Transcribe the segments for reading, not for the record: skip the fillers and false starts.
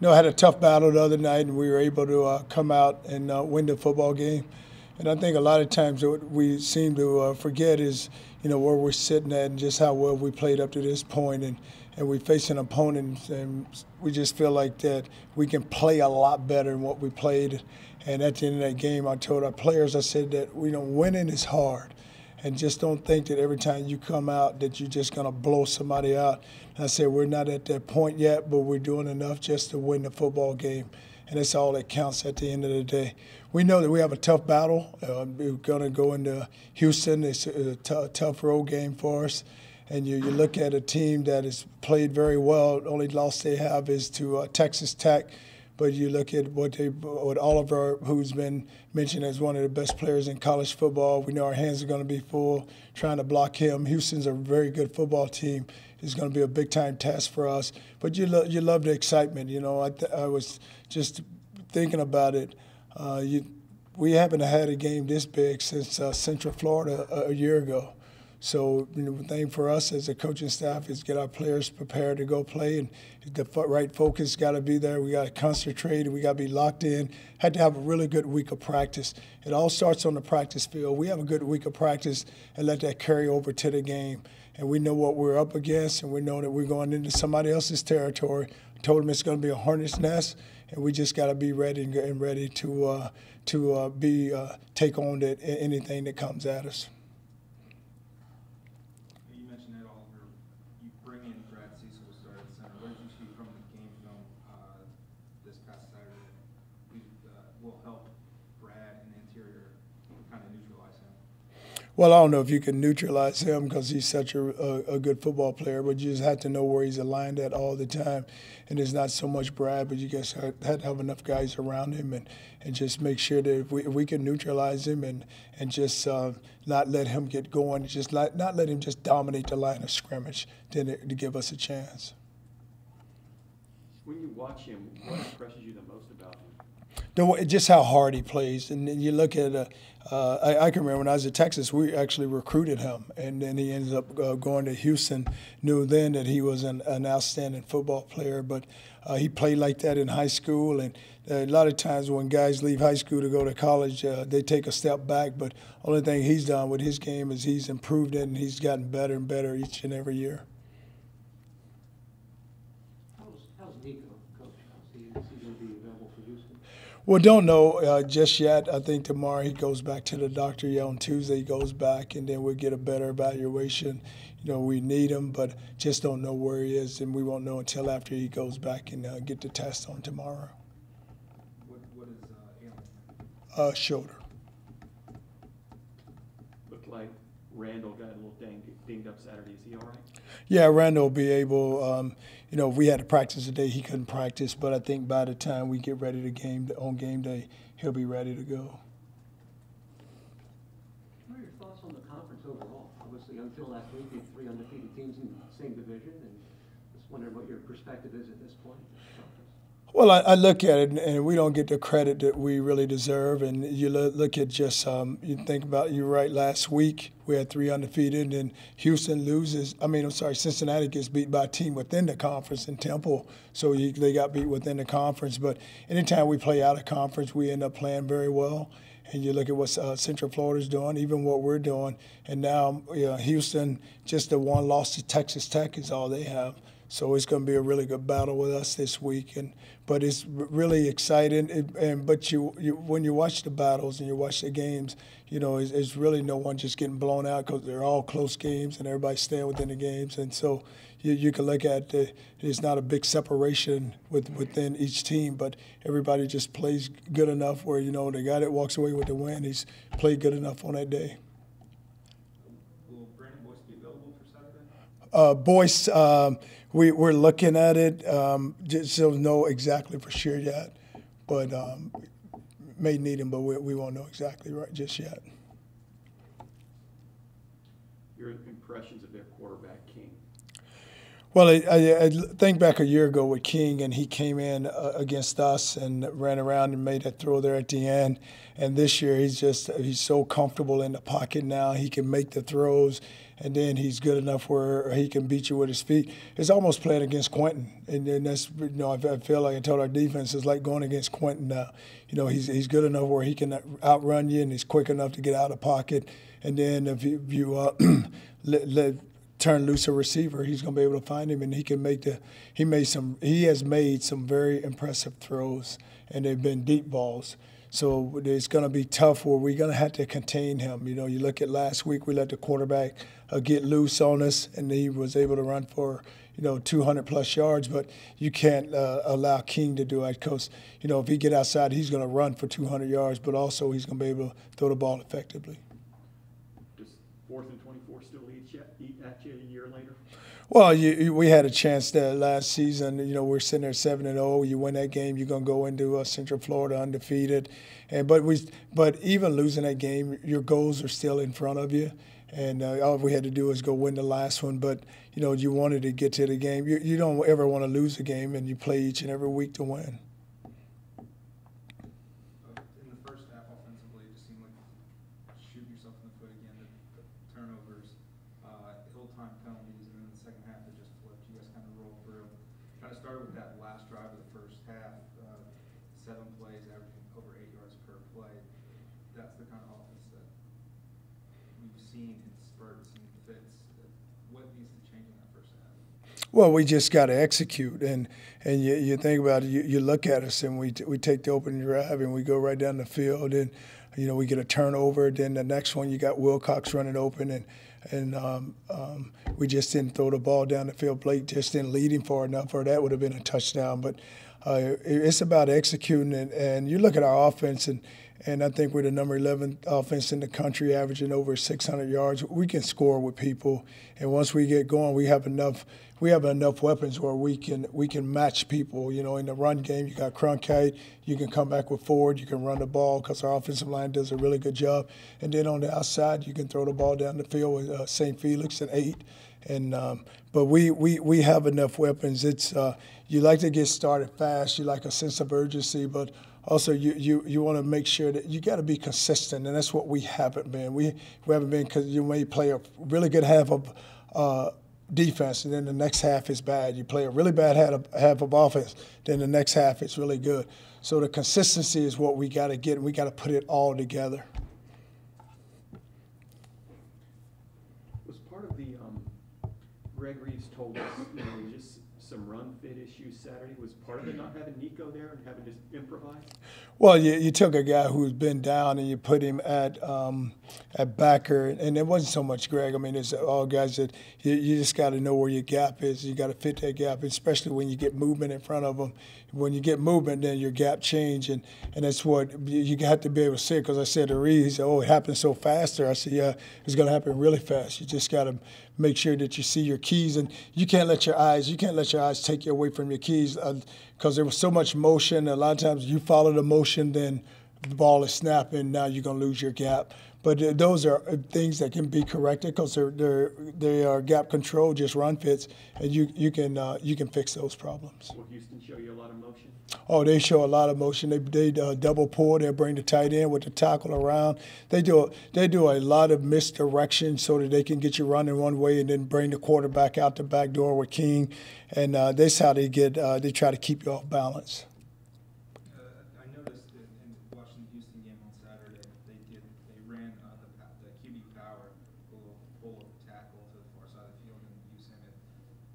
I had a tough battle the other night, and we were able to come out and win the football game. And I think a lot of times what we seem to forget is, where we're sitting at and just how well we played up to this point. And we face an opponent, and we just feel like that we can play a lot better than what we played. And at the end of that game, I told our players, I said that, winning is hard. And just don't think that every time you come out that you're just going to blow somebody out. And I said, we're not at that point yet, but we're doing enough just to win the football game. And that's all that counts at the end of the day. We know that we have a tough battle. We're going to go into Houston. It's a tough road game for us. And you look at a team that has played very well. The only loss they have is to Texas Tech. But you look at what Oliver, who's been mentioned as one of the best players in college football. We know our hands are going to be full trying to block him. Houston's a very good football team. It's going to be a big-time test for us. But you love the excitement. I was just thinking about it. We haven't had a game this big since Central Florida a year ago. So the thing for us as a coaching staff is get our players prepared to go play, and the right focus got to be there. We got to concentrate, and we got to be locked in. Had to have a really good week of practice. It all starts on the practice field. We have a good week of practice and let that carry over to the game. And we know what we're up against, and we know that we're going into somebody else's territory. I told them it's going to be a hornet's nest, and we just got to be ready and ready to take on anything that comes at us. Will help Brad in the interior kind of neutralize him? Well, I don't know if you can neutralize him because he's such a good football player, but you just have to know where he's aligned at all the time. And it's not so much Brad, but you just have to have enough guys around him and just make sure that if we can neutralize him and just not let him get going, just not let him just dominate the line of scrimmage to give us a chance. When you watch him, what impresses you the most about him? Just how hard he plays. And then you look at, I can remember when I was at Texas, we actually recruited him. And then he ended up going to Houston. Knew then that he was an outstanding football player. But he played like that in high school. And a lot of times when guys leave high school to go to college, they take a step back. But only thing he's done with his game is he's improved it, and he's gotten better and better each and every year. How's Nico, Coach? Is he going to be available for Houston? Well, don't know just yet. I think tomorrow he goes back to the doctor. Yeah, on Tuesday he goes back, and then we'll get a better evaluation. We need him, but just don't know where he is, and we won't know until after he goes back and get the test on tomorrow. What is ailing? Shoulder. Looked like Randall got a little dinged up Saturday. Is he all right? Yeah, Randall will be able. If we had to practice today, he couldn't practice. But I think by the time we get ready on game day, he'll be ready to go. What are your thoughts on the conference overall? Obviously, until last week, you had 3 undefeated teams in the same division, and just wondering what your perspective is at this point. Well, I look at it, and we don't get the credit that we really deserve. And you look at just, you think about, you're right, last week we had 3 undefeated, and Houston loses. Cincinnati gets beat by a team within the conference in Temple, so they got beat within the conference. But anytime we play out of conference, we end up playing very well. And you look at what Central Florida's doing, even what we're doing. And now Houston, just the one loss to Texas Tech is all they have. So it's going to be a really good battle with us this week, but it's really exciting. But when you watch the battles and you watch the games, it's really no one just getting blown out because they're all close games and everybody's staying within the games. And so you can look at it's not a big separation within each team, but everybody just plays good enough where the guy that walks away with the win, he's played good enough on that day. Will Brandon Boyce be available for Saturday? Boyce. We're looking at it. Just don't know exactly for sure yet, but may need him, but we won't know exactly right just yet. Your impressions of their quarterback, King? Well, I think back a year ago with King, and he came in against us and ran around and made that throw there at the end. And this year, he's so comfortable in the pocket now. He can make the throws, and then he's good enough where he can beat you with his feet. It's almost playing against Quentin, and that's I feel like I told our defense it's like going against Quentin now. He's good enough where he can outrun you, and he's quick enough to get out of the pocket. And then if you turn loose a receiver, he's going to be able to find him, and he has made some very impressive throws, and they've been deep balls. So it's going to be tough where we're going to have to contain him. You look at last week, we let the quarterback get loose on us, and he was able to run for 200-plus yards, but you can't allow King to do it because, if he get outside, he's going to run for 200 yards, but also he's going to be able to throw the ball effectively. Does 4th and 24 still eat at you a year later? Well, we had a chance there last season. We're sitting there 7-0. You win that game, you're gonna go into Central Florida undefeated, but even losing that game, your goals are still in front of you, and all we had to do is go win the last one. But you wanted to get to the game. You don't ever want to lose a game, and you play each and every week to win. In the first half, offensively, it just seemed like shooting yourself in the foot again. The turnovers, ill-timed penalties, and then the second half it just flipped. You guys kind of rolled through. Kind of started with that last drive of the first half, 7 plays, averaging over 8 yards per play. That's the kind of offense that we've seen in spurts and fits. What needs to change in that first half? Well, we just got to execute, and you think about it. You look at us, and we take the opening drive, and we go right down the field, and we get a turnover. Then the next one, you got Wilcox running open, and we just didn't throw the ball down the field. Blake just didn't lead him far enough, or that would have been a touchdown. But it's about executing, and you look at our offense, and I think we're the number 11 offense in the country, averaging over 600 yards. We can score with people, and once we get going, we have enough weapons where we can match people. In the run game, you got Cronkite. You can come back with Ford. You can run the ball because our offensive line does a really good job. And then on the outside, you can throw the ball down the field with St. Felix and 8. But we have enough weapons. It's you like to get started fast. You like a sense of urgency, but also you want to make sure that you got to be consistent, and that's what we haven't been. We haven't been, because you may play a really good half of defense, and then the next half is bad. You play a really bad half of offense, then the next half is really good. So the consistency is what we got to get, and we got to put it all together. Was part of the Greg Reeves told us, just some run fit issues Saturday. Was part of it not having Nico there and having to improvise? Well, you took a guy who's been down and you put him at backer, and it wasn't so much Greg. I mean, it's all guys that you just got to know where your gap is. You got to fit that gap, especially when you get movement in front of them. When you get movement, then your gap change, and that's what you have to be able to see. Because I said to Reed, he said, "Oh, it happened so fast there." I said, "Yeah, it's going to happen really fast. You just got to make sure that you see your keys, and you can't let your eyes take you away from your keys, because there was so much motion. A lot of times you follow the motion, then the ball is snapping. Now you're going to lose your gap. But those are things that can be corrected because they are gap control, just run fits, and you can fix those problems. Will Houston show you a lot of motion? Oh, they show a lot of motion. They double pull. They bring the tight end with the tackle around. They do a lot of misdirection so that they can get you running one way and then bring the quarterback out the back door with King, and that's how they get. They try to keep you off balance. I noticed in watching the Houston game on Saturday, they ran the QB power, a little pull of tackle to the far side of the field and use him.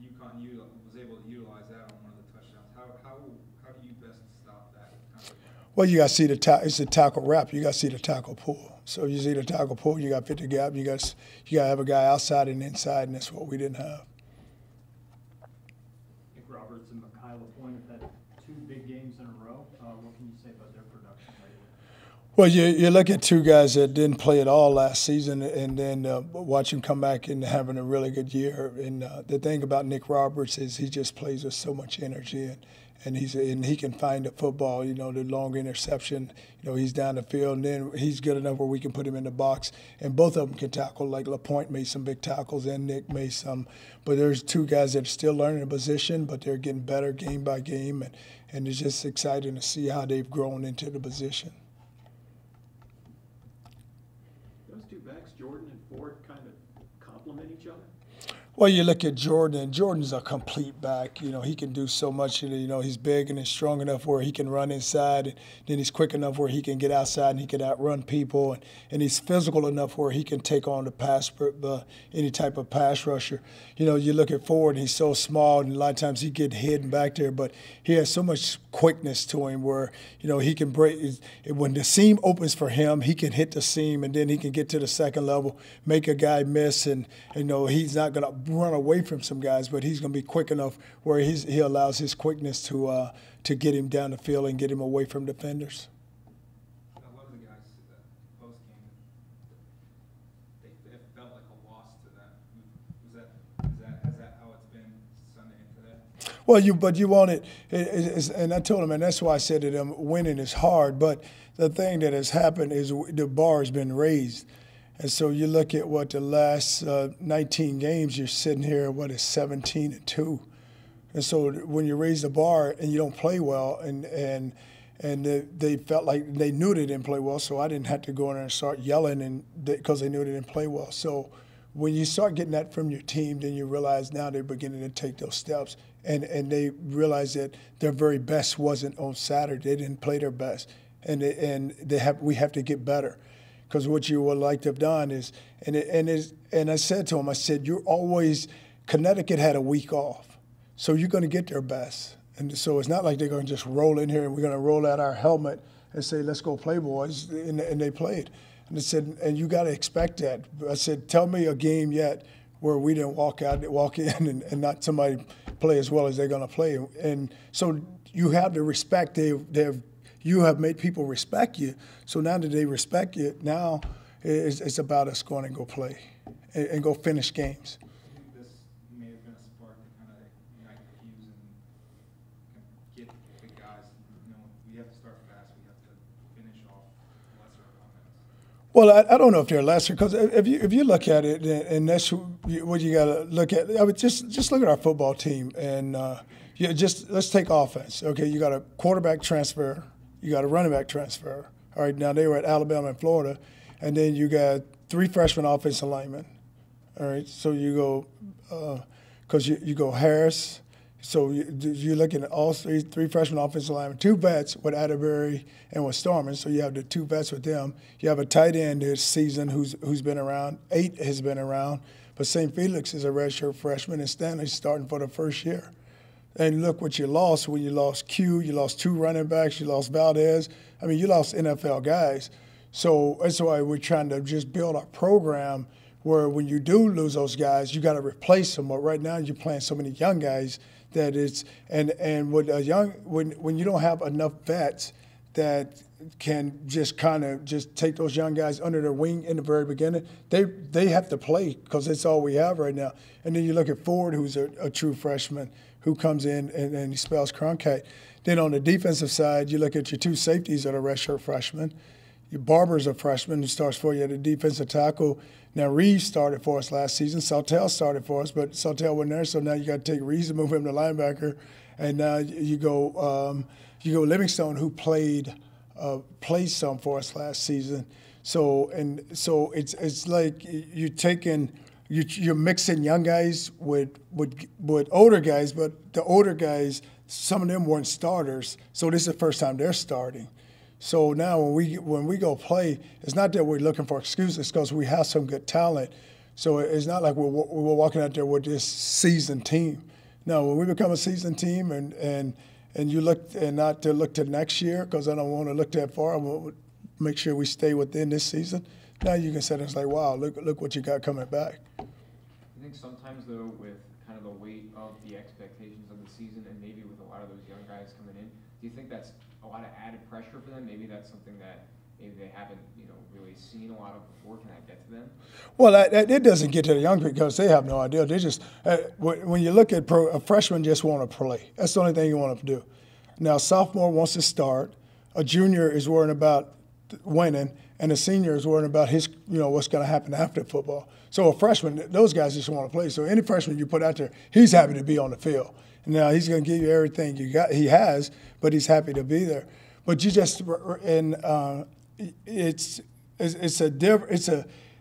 UConn was able to utilize that on one of the touchdowns. How do you best stop that kind of? Well, you got to see it's a tackle wrap. You got to see the tackle pull. So you see the tackle pull, you got to fit the gap. You got to have a guy outside and inside, and that's what we didn't have. I think Roberts and Mikhaila Point have had 2 big games in a row. What can you say about their production lately? Well, you look at two guys that didn't play at all last season, and then watch him come back and having a really good year. And the thing about Nick Roberts is he just plays with so much energy, and he can find the football. You know, the long interception. You know, he's down the field, and then he's good enough where we can put him in the box. And both of them can tackle. Like LaPointe made some big tackles, and Nick made some. But there's two guys that are still learning the position, but they're getting better game by game, and it's just exciting to see how they've grown into the position. Those two backs, Jordan and Ford, kind of complement each other? Well, you look at Jordan, and Jordan's a complete back. You know, he can do so much. You know, he's big and he's strong enough where he can run inside, and then he's quick enough where he can get outside and he can outrun people, and he's physical enough where he can take on any type of pass rusher. You know, you look at Ford, he's so small, and a lot of times he get hidden back there, but he has so much quickness to him where, you know, he can break. When the seam opens for him, he can hit the seam, and then he can get to the second level, make a guy miss, and you know, he's not going to run away from some guys, but he's going to be quick enough where he allows his quickness to get him down the field and get him away from defenders. A lot of the guys post game, it felt like a loss to them. Is that how it's been Sunday and today? Well, you want it, and I told him, and that's why I said to them, winning is hard. But the thing that has happened is the bar has been raised. And so you look at what the last 19 games, you're sitting here, what is 17-2. And so when you raise the bar and you don't play well, and they felt like they knew they didn't play well, so I didn't have to go in there and start yelling because they knew they didn't play well. So when you start getting that from your team, then you realize now they're beginning to take those steps, and they realize that their very best wasn't on Saturday. They didn't play their best, and we have to get better. Because what you would like to have done is, and I said to him, I said, Connecticut had a week off, so you're going to get their best. And so it's not like they're going to just roll in here and we're going to roll out our helmet and say, let's go play, boys, and they played. And I said, and you got to expect that. I said, tell me a game yet where we didn't walk in and not somebody play as well as they're going to play. And so you have the respect. You have made people respect you. So now that they respect you, now it's about us going and go play and go finish games. I think this may have been a spark to kind of ignite the fuse and get the guys, you know, we have to start fast. We have to finish off lesser opponents. Well, I don't know if they're lesser, because if you look at it, and that's what you got to look at. I would just look at our football team, and let's take offense. Okay, you got a quarterback transfer. You got a running back transfer. All right, now they were at Alabama and Florida. And then you got 3 freshman offensive linemen. All right, so you go, because you go Harris. So you're looking at all three freshman offensive linemen, 2 vets with Atterbury and with Storman. So you have the 2 vets with them. You have a tight end this season who's been around. 8 has been around. But St. Felix is a redshirt freshman, and Stanley's starting for the first year. And look what you lost when you lost Q, you lost 2 running backs, you lost Valdez. I mean, you lost NFL guys. So that's why we're trying to just build our program where when you do lose those guys, you got to replace them. But right now you're playing so many young guys that it's and with a when you don't have enough vets that can just kind of just take those young guys under their wing in the very beginning, they have to play because that's all we have right now. And then you look at Ford, who's a true freshman, who comes in and he spells Cronkite. Then on the defensive side, you look at your 2 safeties that are redshirt freshmen. Your Barber's a freshman who starts for you at the defensive tackle. Now, Reeves started for us last season. Sawtell started for us, but Sawtell wasn't there, so now you got to take Reeves and move him to linebacker. And now you go Livingstone, who played some for us last season. So it's like you're mixing young guys with older guys, but the older guys, some of them weren't starters. So this is the first time they're starting. So now when we go play, it's not that we're looking for excuses because we have some good talent. So it's not like we're walking out there with this seasoned team. No, when we become a seasoned team and you look and not to look to next year because I don't want to look that far. I want to make sure we stay within this season. Now you can sit there and say, wow, look what you got coming back. I think sometimes, though, with kind of the weight of the expectations of the season and maybe with a lot of those young guys coming in, do you think that's a lot of added pressure for them? Maybe that's something that maybe they haven't, really seen a lot of before. Can that get to them? Well, it doesn't get to the young people because they have no idea. They just when you look at a freshman just want to play. That's the only thing you want to do. Now, sophomore wants to start. A junior is worrying about winning, and a senior is worrying about his, what's going to happen after football. So a freshman, those guys just want to play. So any freshman you put out there, he's happy to be on the field. Now he's going to give you everything he has, but he's happy to be there. But you just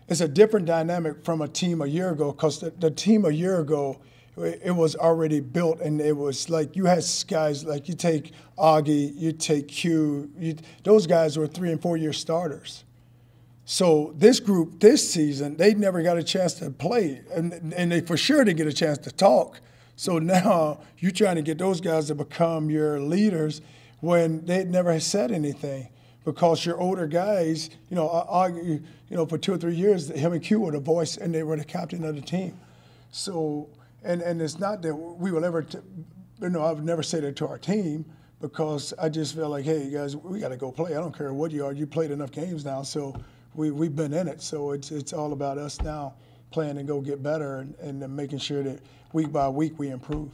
it's a different dynamic from a team a year ago because the team a year ago, it was already built, and it was like you had guys like you take Augie, you take Q, those guys were 3 and 4 year starters. So this group this season, they never got a chance to play, and they for sure didn't get a chance to talk. So now you're trying to get those guys to become your leaders when they never said anything. Because your older guys, Augie, for 2 or 3 years, him and Q were the voice, and they were the captain of the team. So, and it's not that we will ever, I would never say that to our team because I just feel like, hey, guys, we got to go play. I don't care what you are. You played enough games now, so we've been in it. So it's all about us now playing and go get better and making sure that week by week we improve.